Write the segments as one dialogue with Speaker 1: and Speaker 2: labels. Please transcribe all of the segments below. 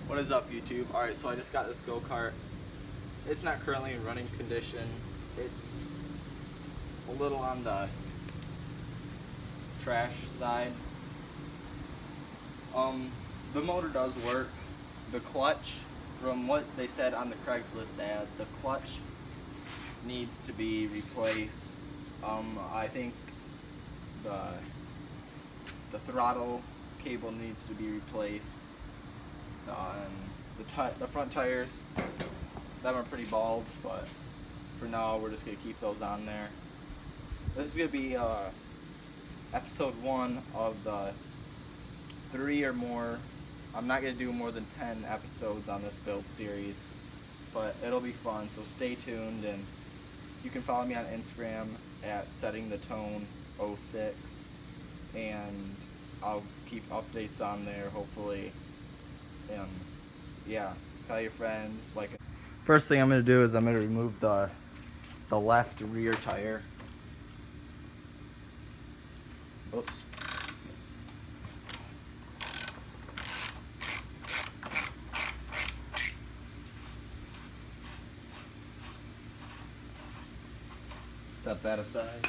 Speaker 1: What is up, YouTube? Alright, so I just got this go-kart. It's not currently in running condition. It's a little on the trash side. The motor does work. The clutch, from what they said on the Craigslist ad, the clutch needs to be replaced. I think the throttle cable needs to be replaced. The front tires, them are pretty bald, but for now we're just gonna keep those on there. This is gonna be episode 1 of the 3 or more. I'm not gonna do more than 10 episodes on this build series, but it'll be fun, so stay tuned. And you can follow me on Instagram at settingthetone06, and I'll keep updates on there, hopefully. And yeah, tell your friends. First thing I'm gonna do is I'm gonna remove the left rear tire. Oops. Set that aside.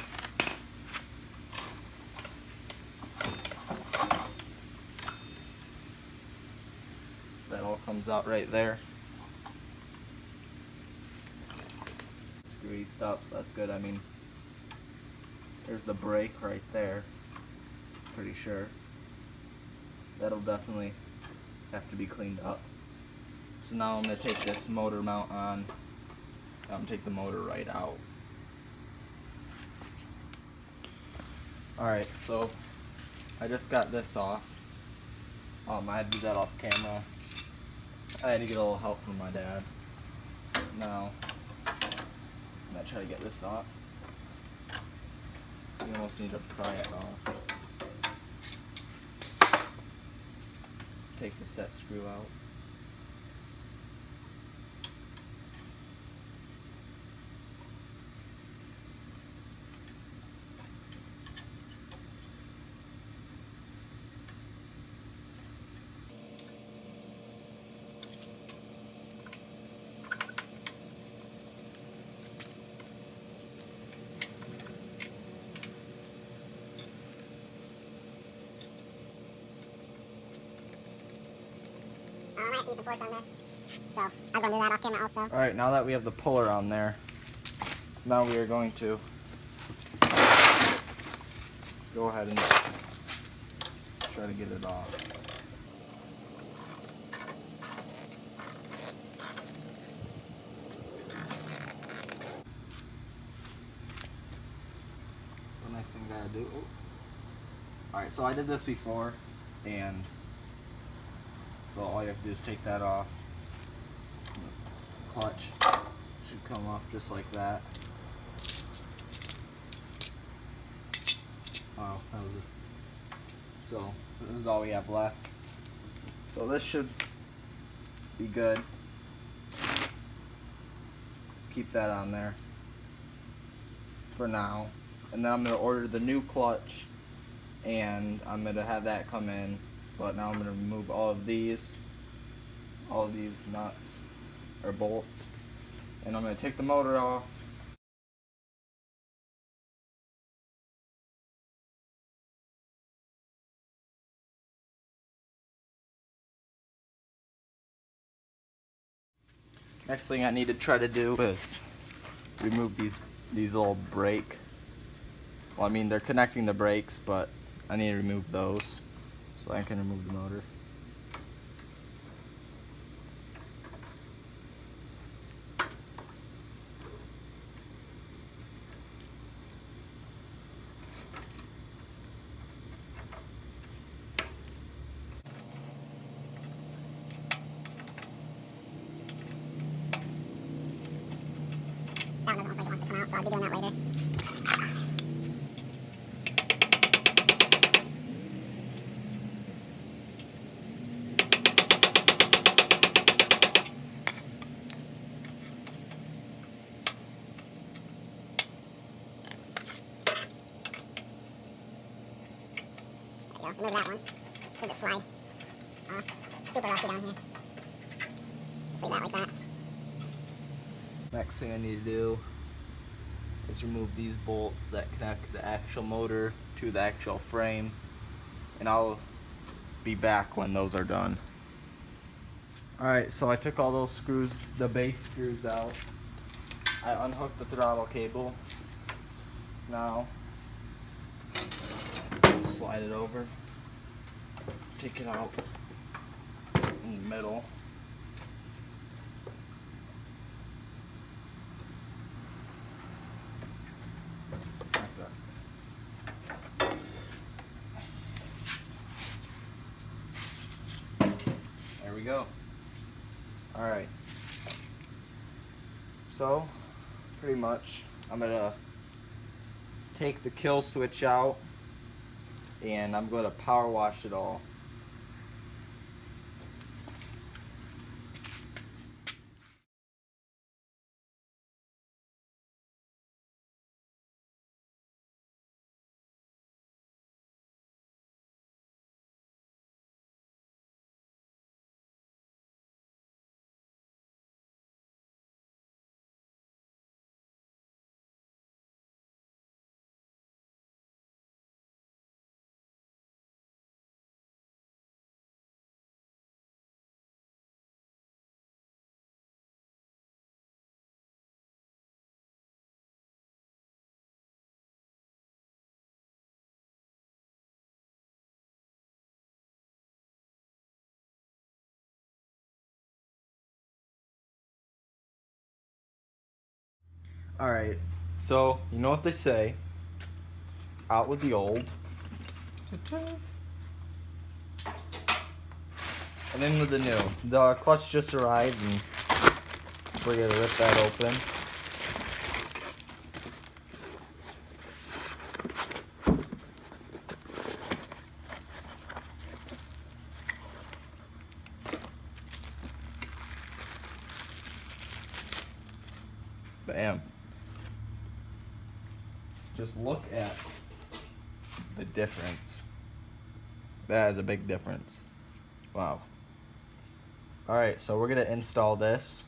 Speaker 1: That all comes out right there. Screw eased up, so that's good. I mean, there's the brake right there. Pretty sure. That'll definitely have to be cleaned up. So now I'm going to take this motor mount on. I'm going to take the motor right out. Alright, so I just got this off. I had to do that off camera. I had to get a little help from my dad. Now, I'm going to try to get this off. You almost need to pry it off. Take the set screw out.
Speaker 2: I might have to use some force on this, so I'll go do that off camera also.
Speaker 1: Alright, now that we have the puller on there, now we are going to go ahead and try to get it off. The next thing I gotta do. Alright, so I did this before, and so all you have to do is take that off. The clutch should come off just like that. Wow, that was so this is all we have left. So this should be good. Keep that on there for now. And then I'm going to order the new clutch, and I'm going to have that come in. But now I'm going to remove all of these nuts or bolts, and I'm going to take the motor off. Next thing I need to try to do is remove these little brake. Well, I mean, they're connecting the brakes, but I need to remove those so I can remove the motor.
Speaker 2: That one doesn't look like it wants to come out, so I'll be doing that later. There we go, remove that one. Should just slide. Super rusty down here. Just leave that like that.
Speaker 1: Next thing I need to do is remove these bolts that connect the actual motor to the actual frame, and I'll be back when those are done. Alright, so I took all those screws, the base screws out. I unhooked the throttle cable. Now, slide it over, take it out in the middle. Like that. There we go. Alright. So, pretty much, I'm gonna take the kill switch out and I'm gonna power wash it all. Alright, so you know what they say, out with the old and in with the new. The clutch just arrived and we're gonna rip that open. Bam. Just look at the difference. That is a big difference. Wow. Alright, so we're gonna install this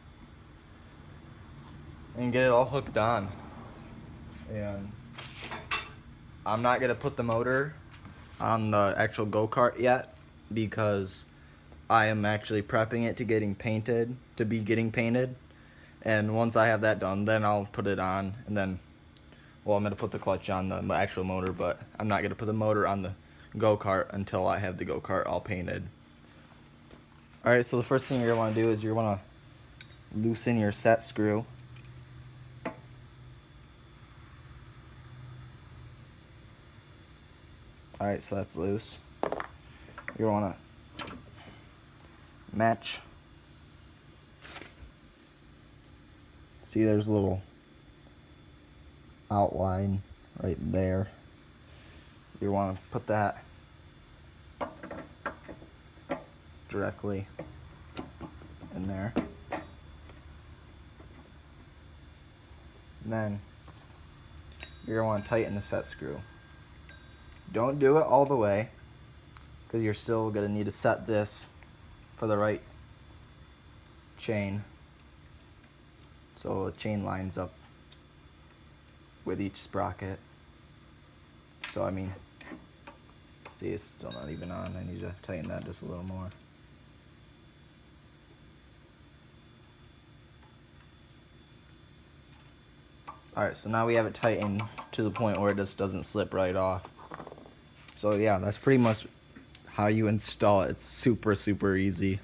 Speaker 1: and get it all hooked on. And I'm not gonna put the motor on the actual go-kart yet because I am actually prepping it to getting painted, and once I have that done, then I'll put it on, and then, well, I'm gonna put the clutch on the actual motor, but I'm not gonna put the motor on the go-kart until I have the go-kart all painted. Alright, so the first thing you're gonna wanna do is you're gonna loosen your set screw. Alright, so that's loose. You wanna match. See, there's a little outline right there. You want to put that directly in there. And then you're going to want to tighten the set screw. Don't do it all the way because you're still going to need to set this for the right chain, so the chain lines up with each sprocket. So I mean, see, it's still not even on. I need to tighten that just a little more. Alright, so now we have it tightened to the point where it just doesn't slip right off. So yeah, that's pretty much how you install it. It's super, super easy.